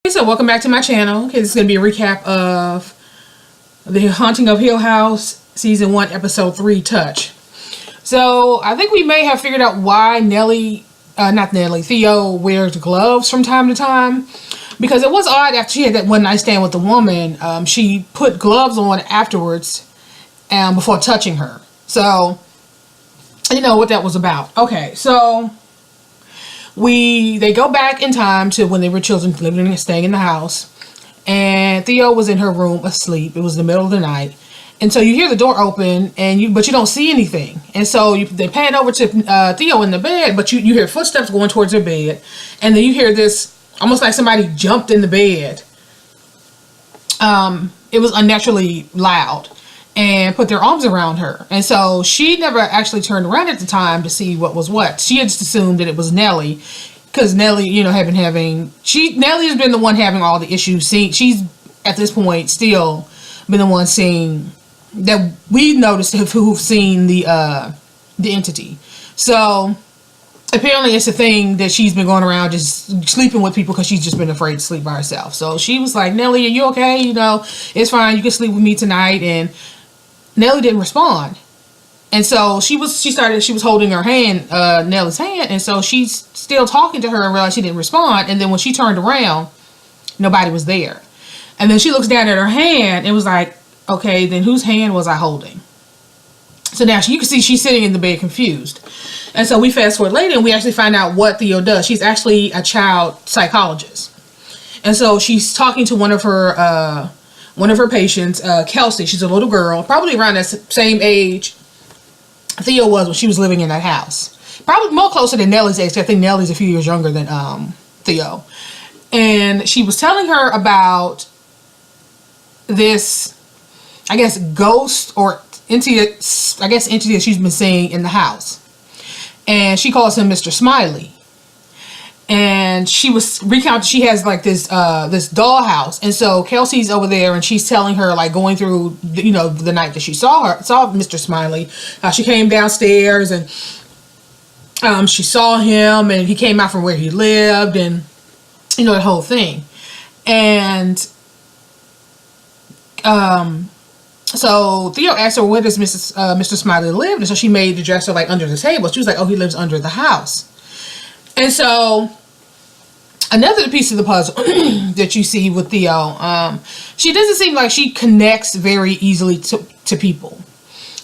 Hey, so welcome back to my channel. Okay, this is going to be a recap of The Haunting of Hill House, Season 1, Episode 3, Touch. So, I think we may have figured out why Theo wears gloves from time to time. Because it was odd after she had that one night stand with the woman, she put gloves on afterwards before touching her. So, you know what that was about. Okay, so they go back in time to when they were children living and staying in the house, and Theo was in her room asleep. It was the middle of the night, and so you hear the door open, but you don't see anything. And so they pan over to Theo in the bed, but you hear footsteps going towards her bed, and then you hear this almost like somebody jumped in the bed. It was unnaturally loud, and put their arms around her. And so she never actually turned around at the time to see what was what. She had just assumed that it was Nellie, because Nellie, had been Nellie has been the one having all the issues. She's at this point still been the one seeing that we noticed who've seen the entity. So apparently it's a thing that she's been going around just sleeping with people because she's just been afraid to sleep by herself. So she was like, Nellie, are you okay? It's fine. You can sleep with me tonight. And Nellie didn't respond. And so she was holding her hand, Nellie's hand. And so she's still talking to her and realized she didn't respond. And then when she turned around, nobody was there. And then she looks down at her hand and was like, okay, then whose hand was I holding? So now you can see she's sitting in the bed confused. And so we fast forward later and we actually find out what Theo does. She's actually a child psychologist. And so she's talking to one of her patients, Kelsey. She's a little girl, probably around that same age Theo was when she was living in that house. Probably more closer than Nellie's age. I think Nellie's a few years younger than Theo. And she was telling her about this, I guess, ghost or entity that she's been seeing in the house. And she calls him Mr. Smiley. And she was recounting, she has like this dollhouse. And so Kelsey's over there and she's telling her, like, going through, the night that she saw Mr. Smiley. She came downstairs and she saw him and he came out from where he lived and, the whole thing. And so Theo asked her, where does Mr. Smiley live? And so she made the dresser like under the table. She was like, oh, he lives under the house. And so another piece of the puzzle that you see with Theo, she doesn't seem like she connects very easily to people.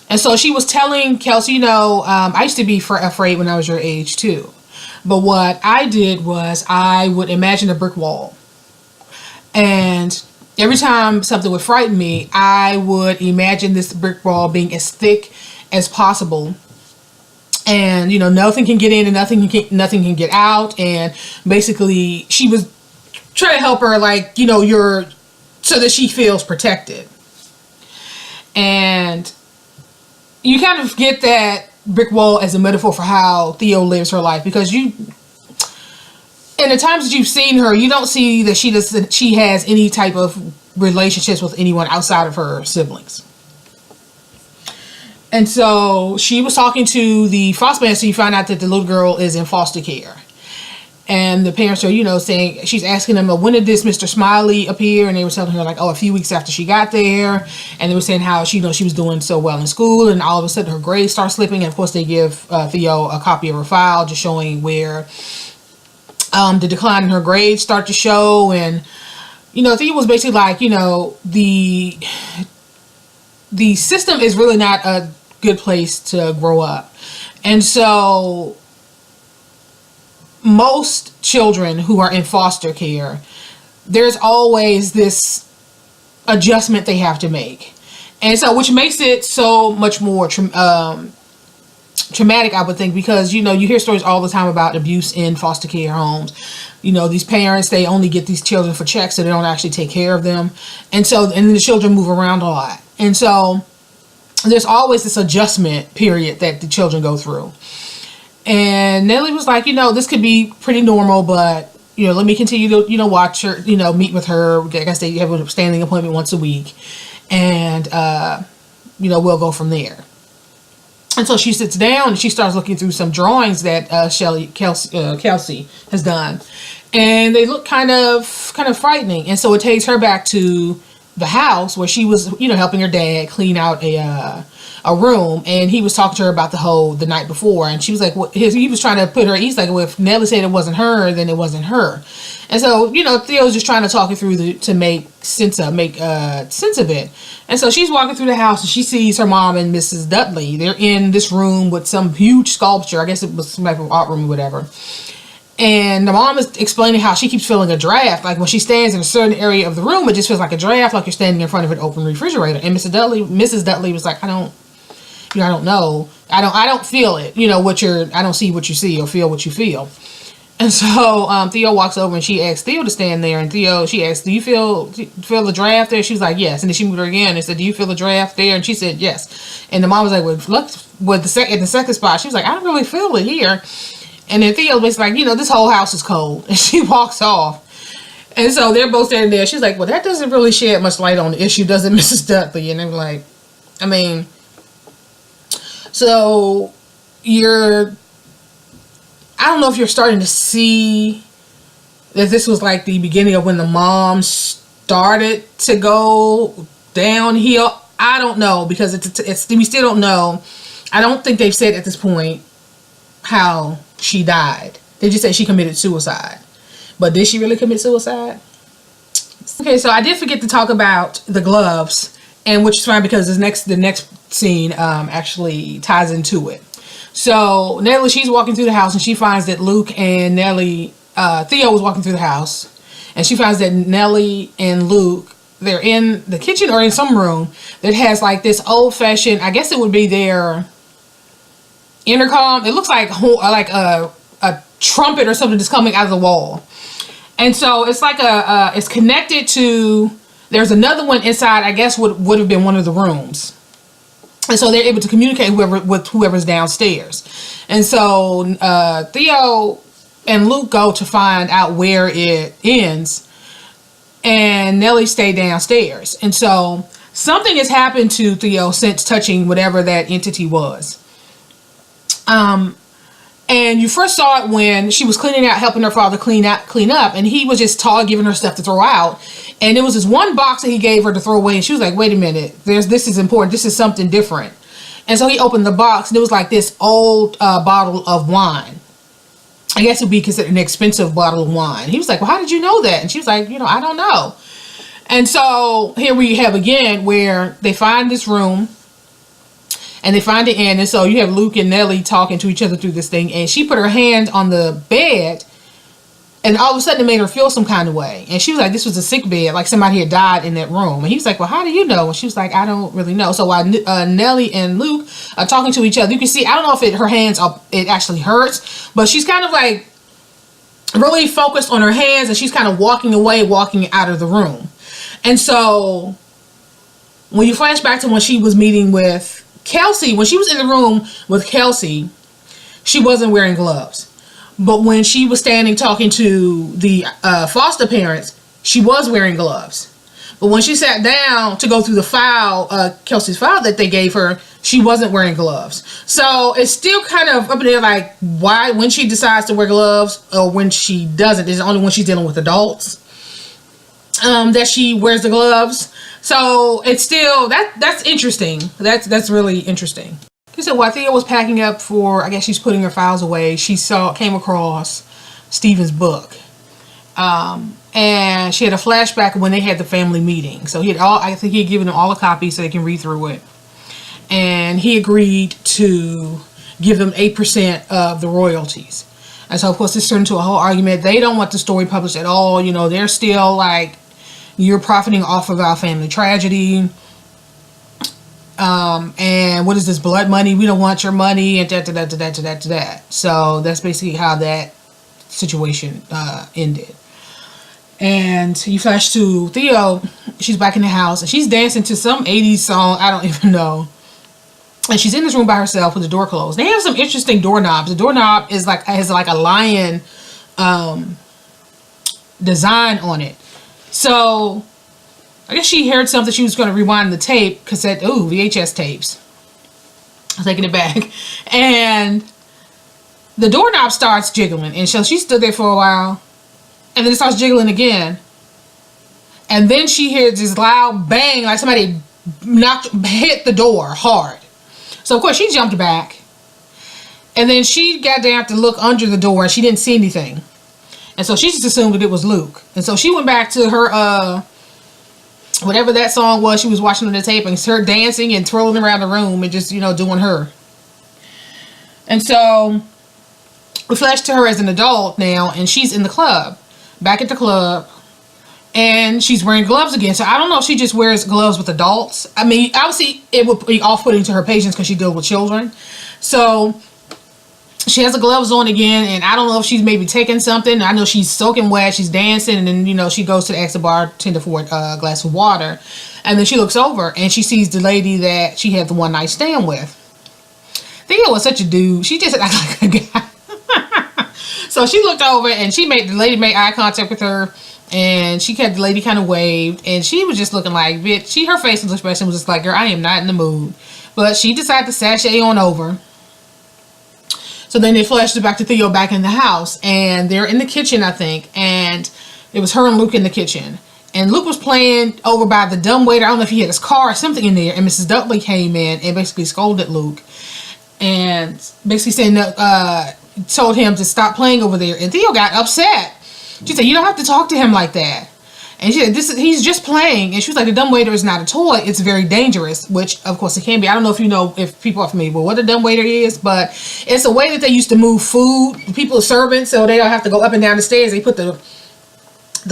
And so she was telling Kelsey, I used to be afraid when I was your age too. But what I did was I would imagine a brick wall. And every time something would frighten me, I would imagine this brick wall being as thick as possible. And, nothing can get in and nothing can get out. And basically, she was trying to help her, like, so that she feels protected. And you kind of get that brick wall as a metaphor for how Theo lives her life. Because in the times that you've seen her, you don't see that she has any type of relationships with anyone outside of her siblings. And so she was talking to the foster parents, so you find out that the little girl is in foster care. And the parents are, saying, she's asking them, when did this Mr. Smiley appear? And they were telling her, like, a few weeks after she got there. And they were saying how she was doing so well in school. And all of a sudden her grades start slipping. And of course they give Theo a copy of her file just showing where the decline in her grades start to show. And, Theo was basically like, the system is really not a good place to grow up. And so most children who are in foster care, there's always this adjustment they have to make. And so, which makes it so much more traumatic, I would think, because, you hear stories all the time about abuse in foster care homes. These parents, they only get these children for checks, so they don't actually take care of them. And then the children move around a lot. And so there's always this adjustment period that the children go through. And Nellie was like, this could be pretty normal, but, let me continue to, watch her, meet with her. I guess they have a standing appointment once a week. And, we'll go from there. And so she sits down and she starts looking through some drawings that Kelsey has done. and they look kind of frightening. And so it takes her back to the house where she was, you know, helping her dad clean out a room, and he was talking to her about the night before, and she was like, he was trying to put her, he's like, well, if Nellie said it wasn't her, then it wasn't her. And so, you know, Theo's just trying to talk it through to make sense of it. And so she's walking through the house, and she sees her mom and Mrs. Dudley. They're in this room with some huge sculpture. I guess it was some type of art room or whatever. And the mom is explaining how she keeps feeling a draft. Like when she stands in a certain area of the room, it just feels like a draft, like you're standing in front of an open refrigerator. And Mrs. Dudley was like, I don't know. I don't feel it. You know, I don't see what you see or feel what you feel. And so Theo walks over and she asks Theo to stand there. And she asks, do you feel the draft there? She was like, yes. And then she moved her again and said, do you feel the draft there? And she said, yes. And the mom was like, well, look, in the second spot. She was like, I don't really feel it here. And then Theo was like, you know, this whole house is cold. And she walks off. And so they're both standing there. She's like, well, that doesn't really shed much light on the issue, does it, Mrs. Dudley? And they were like, I mean, so I don't know if you're starting to see that this was like the beginning of when the mom started to go downhill. I don't know, because we still don't know. I don't think they've said at this point how she died. They just said she committed suicide. But did she really commit suicide? Okay, so I did forget to talk about the gloves, and which is fine because the next scene actually ties into it. So Nellie, she's walking through the house and she finds that Luke and Nellie, Theo was walking through the house, and she finds that Nellie and Luke, they're in the kitchen or in some room that has like this old-fashioned, I guess it would be their intercom. It looks like a trumpet or something that's coming out of the wall. And so it's like it's connected to, there's another one inside, I guess would have been one of the rooms. And so they're able to communicate with whoever's downstairs. And so Theo and Luke go to find out where it ends, and Nellie stayed downstairs. And so something has happened to Theo since touching whatever that entity was. And you first saw it when she was cleaning out, helping her father clean up, and he was just giving her stuff to throw out. And it was this one box that he gave her to throw away, and she was like, wait a minute, this is important, this is something different. And so he opened the box, and it was like this old bottle of wine. I guess it would be considered an expensive bottle of wine. He was like, well, how did you know that? And she was like, you know, I don't know. And so here we have again where they find this room, and they find the end. And so you have Luke and Nellie talking to each other through this thing. And she put her hand on the bed, and all of a sudden it made her feel some kind of way. And she was like, this was a sick bed, like somebody had died in that room. And he was like, well, how do you know? And she was like, I don't really know. So while Nellie and Luke are talking to each other, you can see, I don't know if her hands are, it actually hurts, but she's kind of like really focused on her hands, and she's kind of walking away, walking out of the room. And so when you flash back to when she was meeting with Kelsey, when she was in the room with Kelsey, she wasn't wearing gloves. But when she was standing talking to the foster parents, she was wearing gloves. But when she sat down to go through the file, Kelsey's file that they gave her, she wasn't wearing gloves. So it's still kind of up in there, like why, when she decides to wear gloves or when she doesn't. It's only when she's dealing with adults that she wears the gloves. So it's still, that's interesting. That's really interesting. So while Theo was packing up for, I guess she's putting her files away, she came across Stephen's book. And she had a flashback of when they had the family meeting. So I think he had given them all a copy so they can read through it. And he agreed to give them 8% of the royalties. And so of course this turned into a whole argument. They don't want the story published at all. You know, they're still like, you're profiting off of our family tragedy. And what is this, blood money? We don't want your money, and that. So that's basically how that situation ended. And you flash to Theo. She's back in the house, and she's dancing to some 80s song. I don't even know. And she's in this room by herself with the door closed. They have some interesting doorknobs. The doorknob has like a lion design on it. So I guess she heard something. She was going to rewind the tape, cassette, VHS tapes. I'm taking it back. And the doorknob starts jiggling. And so she stood there for a while. And then it starts jiggling again. And then she hears this loud bang, like somebody hit the door hard. So, of course, she jumped back. And then she got down to look under the door, and she didn't see anything. And so she just assumed that it was Luke. And so she went back to her, whatever that song was she was watching on the tape, and her dancing and twirling around the room and just, doing her. And so we flash to her as an adult now, and she's in the club. Back at the club. And she's wearing gloves again. So I don't know if she just wears gloves with adults. I mean, obviously it would be off-putting to her patients because she deals with children. So she has the gloves on again. And I don't know if she's maybe taking something. I know she's soaking wet. She's dancing. And then, she goes to the exit bartender for a glass of water. And then she looks over and she sees the lady that she had the one night stand with. Theo was such a dude. She just acted like a guy. So she looked over and the lady made eye contact with her. And the lady kind of waved, and she was just looking like, bitch, her facial expression was just like, girl, I am not in the mood. But she decided to sashay on over. So then they flashed it back to Theo back in the house, and they're in the kitchen, I think, and it was her and Luke in the kitchen. And Luke was playing over by the dumbwaiter. I don't know if he had his car or something in there, and Mrs. Dudley came in and basically scolded Luke. And basically saying, told him to stop playing over there, and Theo got upset. She said, you don't have to talk to him like that. And she said, he's just playing. And she was like, the dumbwaiter is not a toy. It's very dangerous, which, of course, it can be. I don't know if people are familiar with what a dumbwaiter is, but it's a way that they used to move food. People are servants, so they don't have to go up and down the stairs. They put the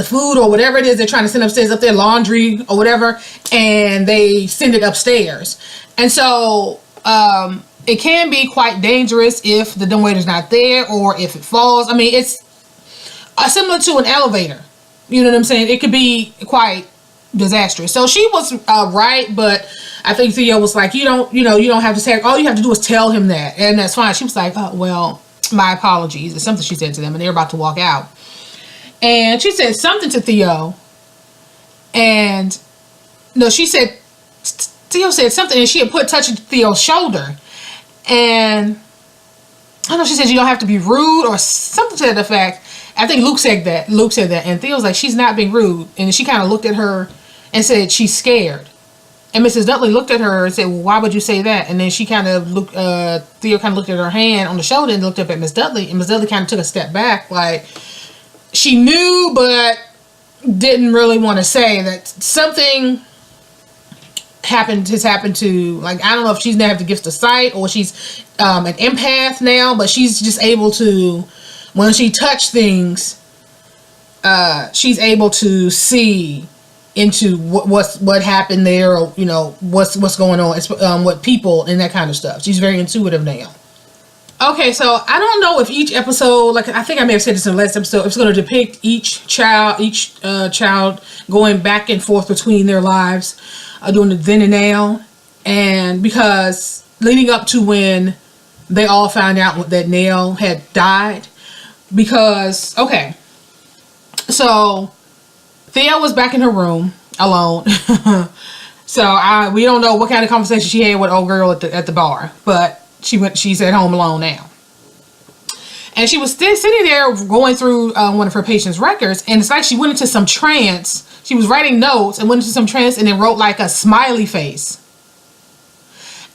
food or whatever it is they're trying to send upstairs, up there, laundry or whatever, and they send it upstairs. And so it can be quite dangerous if the dumbwaiter's not there or if it falls. I mean, it's similar to an elevator. You know what I'm saying? It could be quite disastrous. So she was right, but I think Theo was like, you don't have to say, all you have to do is tell him that, and that's fine. She was like, oh, well, my apologies. It's something she said to them, and they were about to walk out. And she said something to Theo, and no, Theo said something, and she had touched Theo's shoulder, and I don't know, she said you don't have to be rude or something to that effect. I think Luke said that. And Theo was like, she's not being rude. And she kind of looked at her and said, she's scared. And Mrs. Dudley looked at her and said, well, why would you say that? And then she kind of Theo kind of looked at her hand on the shoulder and looked up at Miss Dudley. And Miss Dudley kind of took a step back. Like, she knew, but didn't really want to say that something has happened to, like, I don't know if she's now have the gift of sight or she's an empath now, but she's just able to, when she touched things, she's able to see into what happened there, or what's going on, what people and that kind of stuff. She's very intuitive now. Okay, so I don't know if each episode, like I think I may have said this in the last episode, it's going to depict each child going back and forth between their lives, doing the then and now, and because leading up to when they all found out that Nell had died. Because, okay, so Theo was back in her room alone. So we don't know what kind of conversation she had with old girl at the bar, but she's at home alone now. And she was still sitting there going through one of her patient's records, and it's like she went into some trance. She was writing notes and went into some trance and then wrote like a smiley face.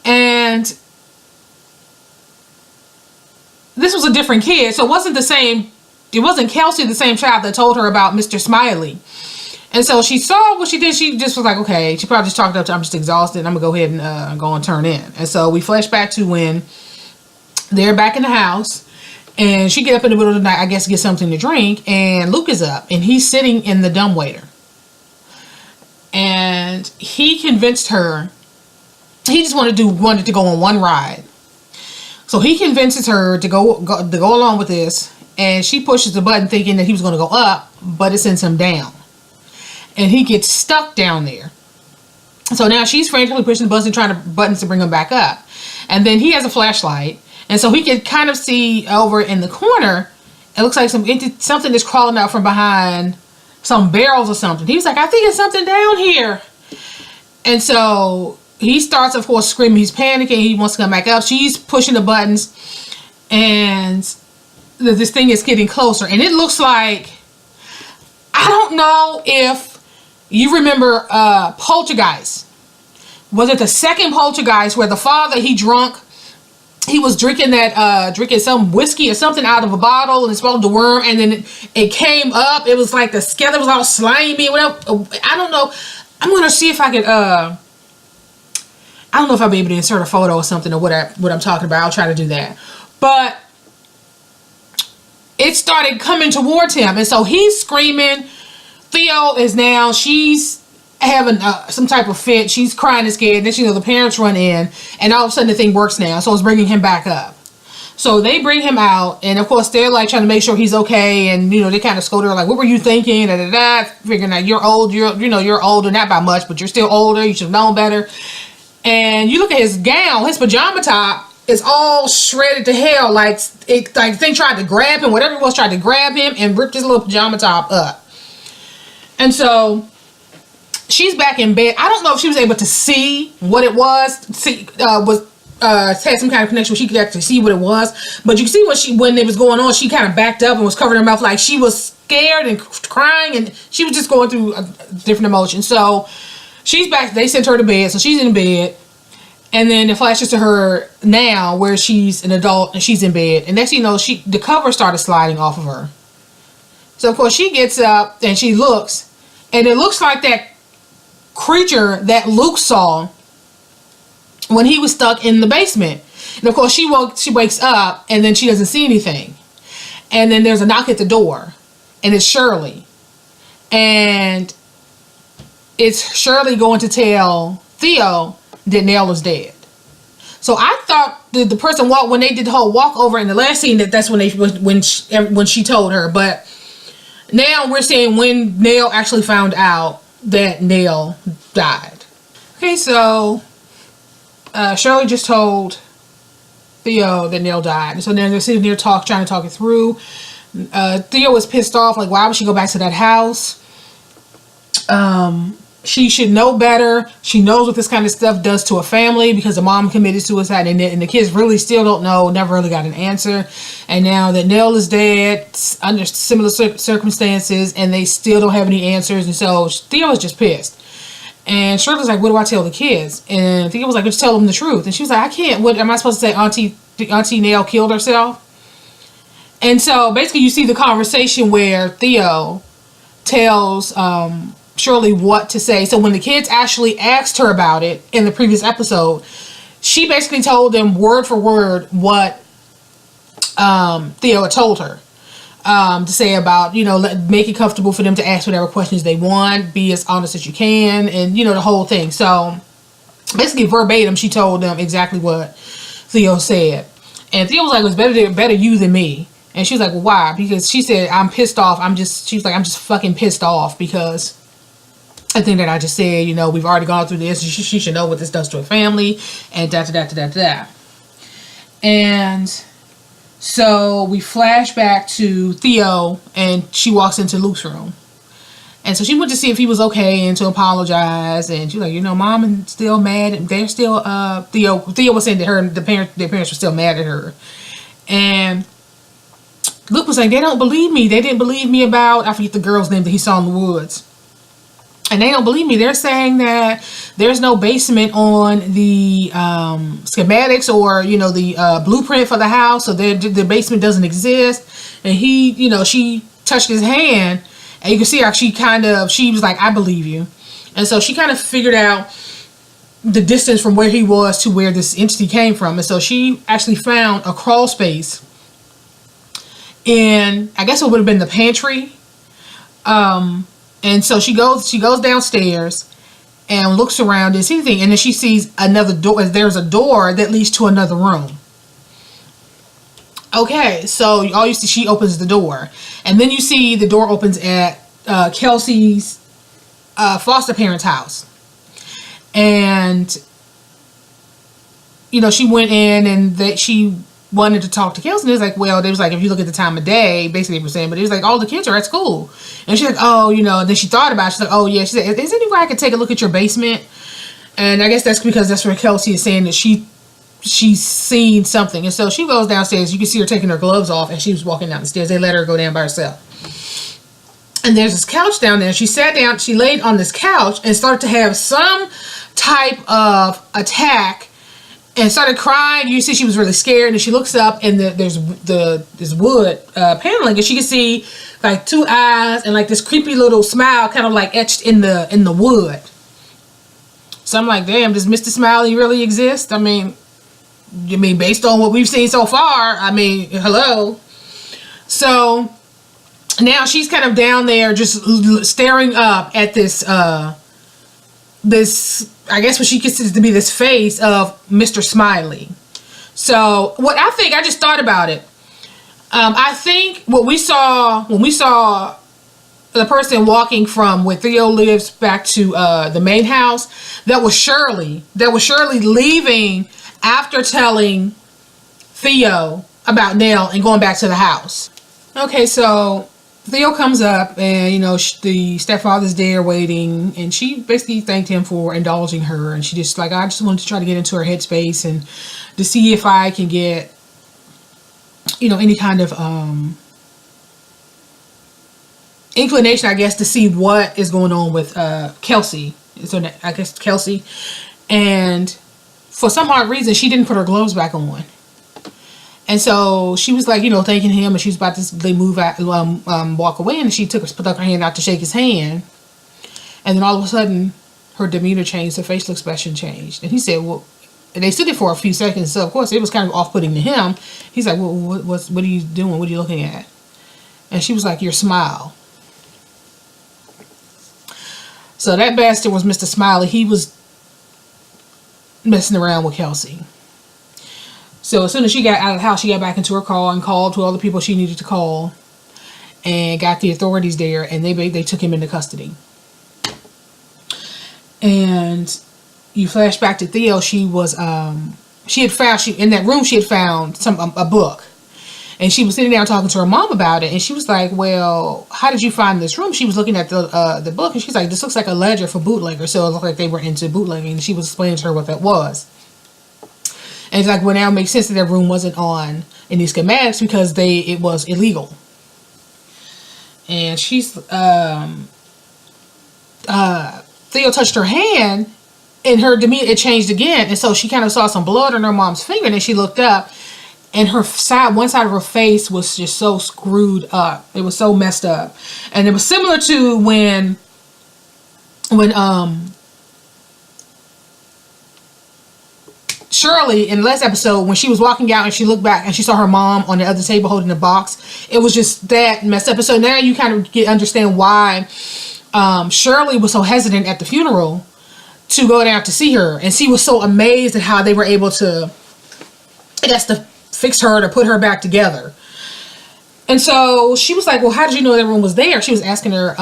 And this was a different kid, so it wasn't Kelsey, the same child that told her about Mr. Smiley. And so she saw what she did. She just was like, okay, she probably just talked up to, I'm just exhausted, I'm gonna go ahead and go and turn in. And so we flash back to when they're back in the house, and she get up in the middle of the night, I guess, to get something to drink, and Luke is up, and he's sitting in the dumbwaiter. And he convinced her, he just wanted to go on one ride. So he convinces her to go along with this, and she pushes the button thinking that he was going to go up, but it sends him down. And he gets stuck down there. So now she's frantically pushing the buttons to bring him back up. And then he has a flashlight, and so he can kind of see over in the corner. It looks like something is crawling out from behind some barrels or something. He was like, I think it's something down here. And so he starts, of course, screaming. He's panicking. He wants to come back up. She's pushing the buttons, and this thing is getting closer. And it looks like, I don't know if you remember Poltergeist. Was it the second Poltergeist where the father, he was drinking drinking some whiskey or something out of a bottle and it swallowed the worm, and then it came up. It was like the skeleton was all slimy. Whatever. I don't know. I'm gonna see if I can. I don't know if I'll be able to insert a photo or something or what I'm talking about. I'll try to do that. But it started coming towards him, and so he's screaming. Theo is now, she's having some type of fit. She's crying and scared. Then the parents run in, and all of a sudden the thing works now. So it's bringing him back up. So they bring him out, and of course they're like trying to make sure he's okay, and they kind of scold her like, "What were you thinking?" Da, da, da. Figuring that you're old, you're older, not by much, but you're still older. You should have known better. And you look at his gown, his pajama top is all shredded to hell. Like the thing tried to grab him. Whatever it was tried to grab him and ripped his little pajama top up. And so she's back in bed. I don't know if she was able to see what it was. Had some kind of connection where she could actually see what it was. But you can see when it was going on, she kind of backed up and was covering her mouth like she was scared and crying, and she was just going through different emotions. So she's back. They sent her to bed, so she's in bed. And then it flashes to her now where she's an adult and she's in bed. And next thing you know, the cover started sliding off of her. So of course she gets up and she looks. And it looks like that creature that Luke saw when he was stuck in the basement. And of course she wakes up and then she doesn't see anything. And then there's a knock at the door. And it's Shirley. And it's Shirley going to tell Theo that Nell is dead. So I thought the person when they did the whole walkover in the last scene that's when she told her. But now we're saying when Nell actually found out that Nell died. Okay, so Shirley just told Theo that Nell died. And so now they're sitting there trying to talk it through. Theo was pissed off, like, why would she go back to that house? She should know better. She knows what this kind of stuff does to a family because the mom committed suicide, and the kids really still don't know, never really got an answer. And now that Nell is dead under similar circumstances, and they still don't have any answers, and so Theo was just pissed. And Shirley's like, what do I tell the kids? And Theo was like, just tell them the truth. And she was like, I can't. What am I supposed to say? Auntie Nell killed herself? And so basically you see the conversation where Theo tells Shirley what to say. So when the kids actually asked her about it in the previous episode, she basically told them word for word what Theo had told her to say about, make it comfortable for them to ask whatever questions they want, be as honest as you can, and the whole thing. So basically verbatim she told them exactly what Theo said. And Theo was like, it was better you than me. And she was like, well, why? Because she said, I'm pissed off. She was like, I'm just fucking pissed off because I think that I just said, we've already gone through this. She should know what this does to a family, and da. And so we flash back to Theo, and she walks into Luke's room. And so she went to see if he was okay and to apologize. And she's like, Mom is still mad. They're still, Theo was saying that their parents were still mad at her. And Luke was like, they don't believe me. They didn't believe me about, I forget the girl's name that he saw in the woods. And they don't believe me. They're saying that there's no basement on the schematics or, the blueprint for the house. So the basement doesn't exist. And she touched his hand. And you can see how she was like, I believe you. And so she kind of figured out the distance from where he was to where this entity came from. And so she actually found a crawl space in, I guess it would have been the pantry. And so she goes downstairs and looks around and sees anything, and then she sees another door. There's a door that leads to another room. Okay, so all you see, she opens the door, and then you see the door opens at Kelsey's foster parents' house, and she went in and she wanted to talk to Kelsey, and it was like, well, they was like, if you look at the time of day, basically they were saying, but it was like, all the kids are at school. And she's like, oh, and then she thought about it. She's like, oh yeah, she said, is there any way I could take a look at your basement? And I guess that's because that's where Kelsey is saying that she's seen something. And so she goes downstairs. You can see her taking her gloves off, and she was walking down the stairs. They let her go down by herself. And there's this couch down there. She sat down, she laid on this couch and started to have some type of attack and started crying. You see she was really scared, and she looks up and there's this wood paneling, and she can see like 2 eyes and like this creepy little smile kind of like etched in the wood. So I'm like, damn, does Mr. Smiley really exist? I mean, based on what we've seen so far, I mean, hello. So now she's kind of down there just staring up at this, I guess what she considers to be this face of Mr. Smiley. So what I just thought about it. I think what we saw when we saw the person walking from where Theo lives back to the main house, that was Shirley. That was Shirley leaving after telling Theo about Nell and going back to the house. Okay, so Theo comes up and, you know, the stepfather's there waiting, and she basically thanked him for indulging her, and she just like, I just wanted to try to get into her headspace and to see if I can get, you know, any kind of inclination, I guess, to see what is going on with Kelsey. So I guess Kelsey. And for some odd reason, she didn't put her gloves back on. And so she was like, you know, thanking him, and she was about to move out, walk away, and she put her hand out to shake his hand. And then all of a sudden, her demeanor changed, her facial expression changed. And he said, well, and they stood there for a few seconds, so of course it was kind of off-putting to him. He's like, well, what are you doing? What are you looking at? And she was like, your smile. So that bastard was Mr. Smiley. He was messing around with Kelsey. So as soon as she got out of the house, she got back into her car and called to all the people she needed to call and got the authorities there, and they took him into custody. And you flash back to Theo. She was she had found in that room she had found a book, and she was sitting down talking to her mom about it, and she was like, well, how did you find this room? She was looking at the book, and she's like, this looks like a ledger for bootleggers. So it looked like they were into bootlegging, and she was explaining to her what that was. And it's like, well, now it makes sense that that room wasn't on any schematics because it was illegal. And she's Theo touched her hand, and her demeanor, it changed again. And so she kind of saw some blood on her mom's finger, and then she looked up, and one side of her face was just so screwed up. It was so messed up. And it was similar to when Shirley in the last episode, when she was walking out and she looked back and she saw her mom on the other table holding the box. It was just that messed up. So now you kind of understand why Shirley was so hesitant at the funeral to go down to see her, and she was so amazed at how they were able to, I guess, to fix her, to put her back together. And so she was like, well, how did you know that room was there? She was asking her,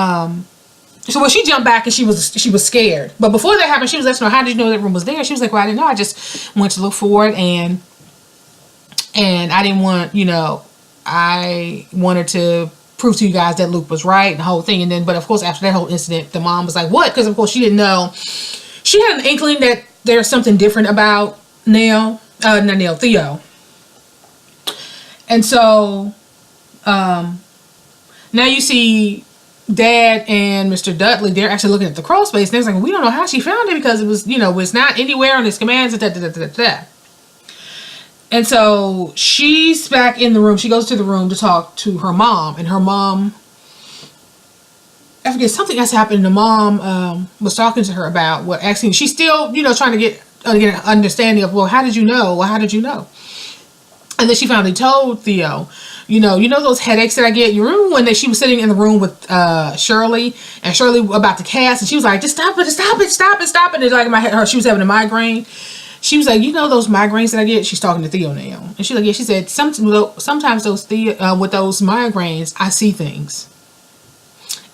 so when she jumped back and she was scared. But before that happened, she was asking her, how did you know that room was there? She was like, well, I didn't know. I just went to look for it, and I didn't want, you know, I wanted to prove to you guys that Luke was right and the whole thing. And then, but of course, after that whole incident, the mom was like, what? Because of course she didn't know. She had an inkling that there's something different about Theo. And so, now you see Dad and Mr. Dudley, they're actually looking at the crawl space, and they're like, well, we don't know how she found it because it was, you know, it's not anywhere on his commands, And so she's back in the room. She goes to the room to talk to her mom, and her mom, I forget, something else happened. The mom was talking to her about what actually, she's still, you know, trying to get an understanding of, well, how did you know? Well, how did you know? And then she finally told Theo, you know those headaches that I get? You remember when she was sitting in the room with Shirley, and Shirley about to cast, and she was like, just stop it. And it's like in my head, she was having a migraine. She was like, you know those migraines that I get? She's talking to Theo now. And she's like, yeah, she said, sometimes with those migraines, I see things.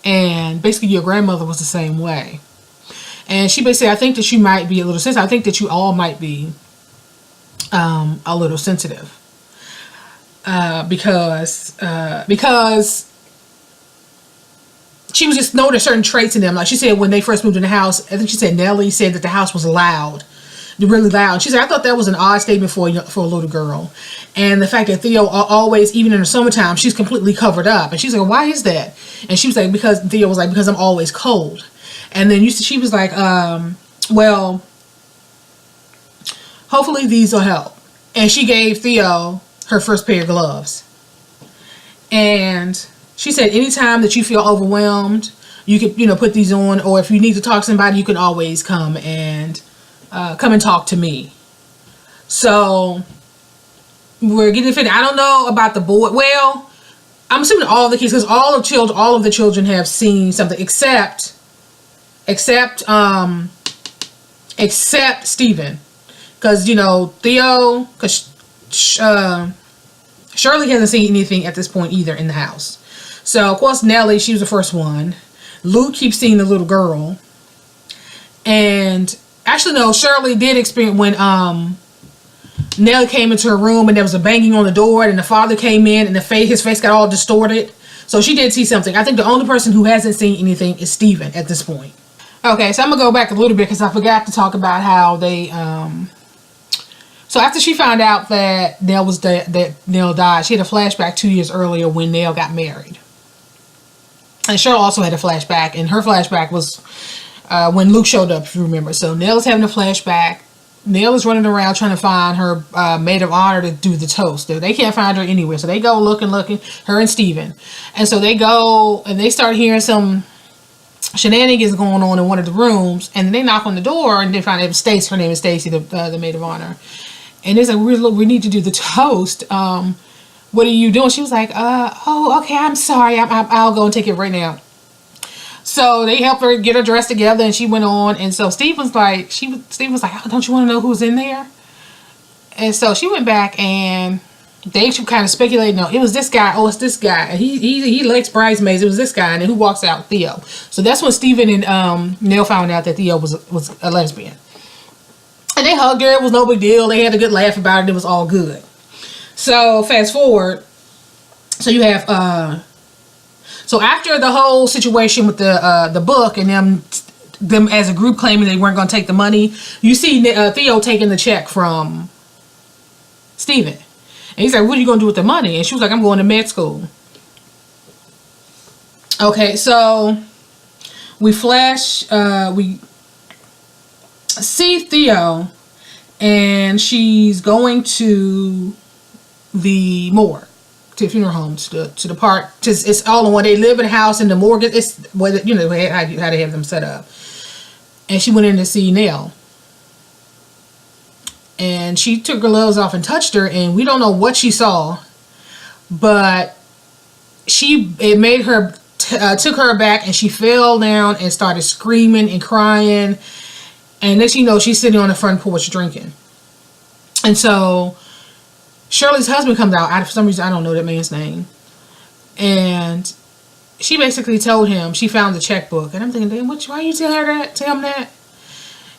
And basically your grandmother was the same way. And she basically, I think that you might be a little sensitive. I think that you all might be a little sensitive. Because she was just noting certain traits in them. Like she said, when they first moved in the house, I think she said Nellie said that the house was loud. really loud. She said, I thought that was an odd statement for a little girl. And the fact that Theo always, even in the summertime, she's completely covered up. And she's like, why is that? And she was like, Theo was like, because I'm always cold. And then she was like, well, hopefully these will help. And she gave Theo her first pair of gloves. And she said, anytime that you feel overwhelmed, you could, put these on. Or if you need to talk to somebody, you can always come and talk to me. So we're getting finished. I don't know about the boy. Well, I'm assuming all the kids, because all of the children have seen something except Stephen. Because, Theo, because Shirley hasn't seen anything at this point either in the house. So, of course, Nellie, she was the first one. Luke keeps seeing the little girl. And, actually, no, Shirley did experience when Nell came into her room and there was a banging on the door and the father came in and his face got all distorted. So, she did see something. I think the only person who hasn't seen anything is Stephen at this point. Okay, so I'm going to go back a little bit because I forgot to talk about how they... So after she found out that Nell died, she had a flashback 2 years earlier when Nell got married. And Cheryl also had a flashback, and her flashback was when Luke showed up, if you remember. So Nell is having a flashback. Nell is running around trying to find her maid of honor to do the toast. They can't find her anywhere, so they go looking, her and Stephen. And so they go, and they start hearing some shenanigans going on in one of the rooms, and then they knock on the door, and they find it was Stacy. Her name is Stacy, the maid of honor. And it's like, we need to do the toast. What are you doing? She was like, oh, okay, I'm sorry. I'll go and take it right now. So they helped her get her dressed together, and she went on. And so Steve was like, oh, don't you want to know who's in there? And so she went back, and they kind of speculated, no, it was this guy. Oh, it's this guy. And he likes bridesmaids. It was this guy. And then who walks out? Theo. So that's when Stephen and Nell found out that Theo was a lesbian. And they hugged her. It was no big deal. They had a good laugh about it. It was all good. So fast forward. So you have so after the whole situation with the book and them as a group claiming they weren't going to take the money, you see Theo taking the check from Stephen. And he's like, what are you going to do with the money? And she was like, I'm going to med school. Okay, so we see Theo, and she's going to the morgue, to the funeral home, to the park. It's all in one. They live in a house in the morgue. It's how they have them set up. And she went in to see Nell, and she took her gloves off and touched her, and we don't know what she saw, but it made her took her aback, and she fell down and started screaming and crying. And next you know, she's sitting on the front porch drinking. And so Shirley's husband comes out. For some reason, I don't know that man's name. And she basically told him she found the checkbook. And I'm thinking, damn, why you tell him that?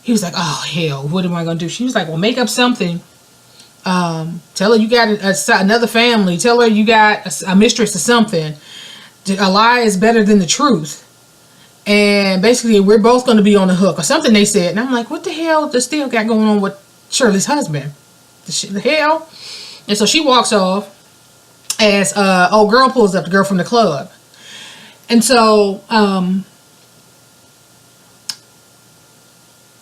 He was like, oh, hell, what am I going to do? She was like, well, make up something. Tell her you got another family. Tell her you got a mistress or something. A lie is better than the truth. And basically, we're both going to be on the hook or something they said. And I'm like, what the hell does Theo got going on with Shirley's husband? The hell? And so she walks off as old girl pulls up, the girl from the club. And so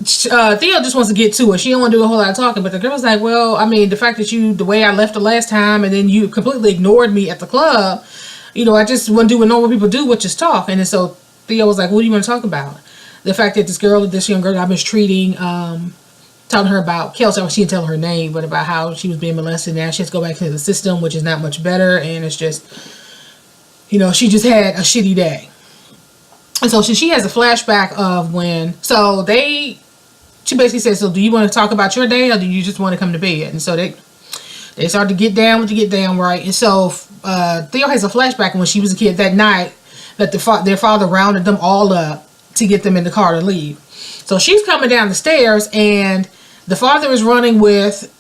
Theo just wants to get to it. She don't want to do a whole lot of talking. But the girl's like, well, I mean, the fact that the way I left the last time and then you completely ignored me at the club, I just want to do what normal people do, which is talk. And then so Theo was like, what do you want to talk about? The fact that this young girl got mistreating, telling her about Kelsey. She didn't tell her name, but about how she was being molested. Now she has to go back to the system, which is not much better. And it's just, she just had a shitty day. And so she has a flashback of when, she basically said, so do you want to talk about your day or do you just want to come to bed? And so they started to get down right. And so Theo has a flashback when she was a kid that night, that their father rounded them all up to get them in the car to leave. So she's coming down the stairs, and the father is running with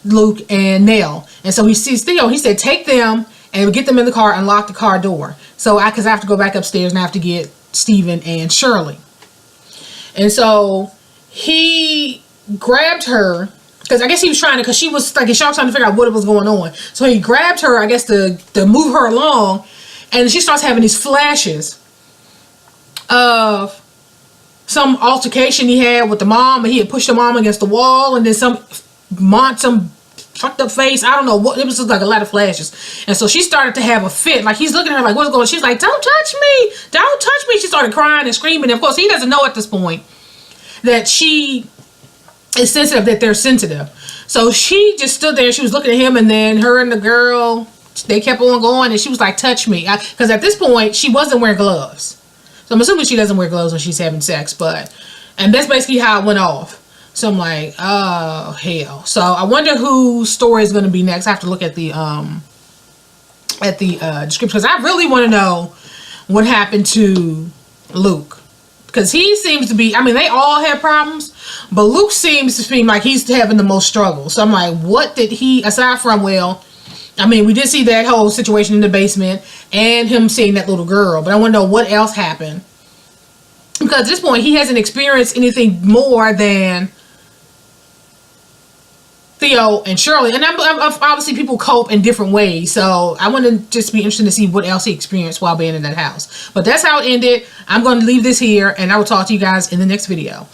Luke and Nell. And so he sees Theo. He said, take them and get them in the car and lock the car door. So because I have to go back upstairs and I have to get Stephen and Shirley. And so he grabbed her, because I guess he was trying to, because she was like in shock, trying to figure out what was going on. So he grabbed her, I guess, to move her along, and she starts having these flashes of some altercation he had with the mom, and he had pushed the mom against the wall, and then some fucked up face. I don't know what, it was just like a lot of flashes. And so she started to have a fit. Like, he's looking at her like, what's going on? She's like, don't touch me, don't touch me. She started crying and screaming. And of course, he doesn't know at this point that she is sensitive, that they're sensitive. So she just stood there. She was looking at him, and then her and the girl, they kept on going, and she was like, touch me. Because at this point, she wasn't wearing gloves. So I'm assuming she doesn't wear gloves when she's having sex, and that's basically how it went off. So I'm like, oh, hell. So I wonder whose story is going to be next. I have to look at the description, because I really want to know what happened to Luke. Because he seems to be, I mean, they all have problems, but Luke seems to seem like he's having the most struggle. So I'm like, what did he, aside from, well, I mean, we did see that whole situation in the basement and him seeing that little girl, but I want to know what else happened. Because at this point, he hasn't experienced anything more than Theo and Shirley. And obviously people cope in different ways. So I want to just be interested to see what else he experienced while being in that house. But that's how it ended. I'm going to leave this here, and I will talk to you guys in the next video.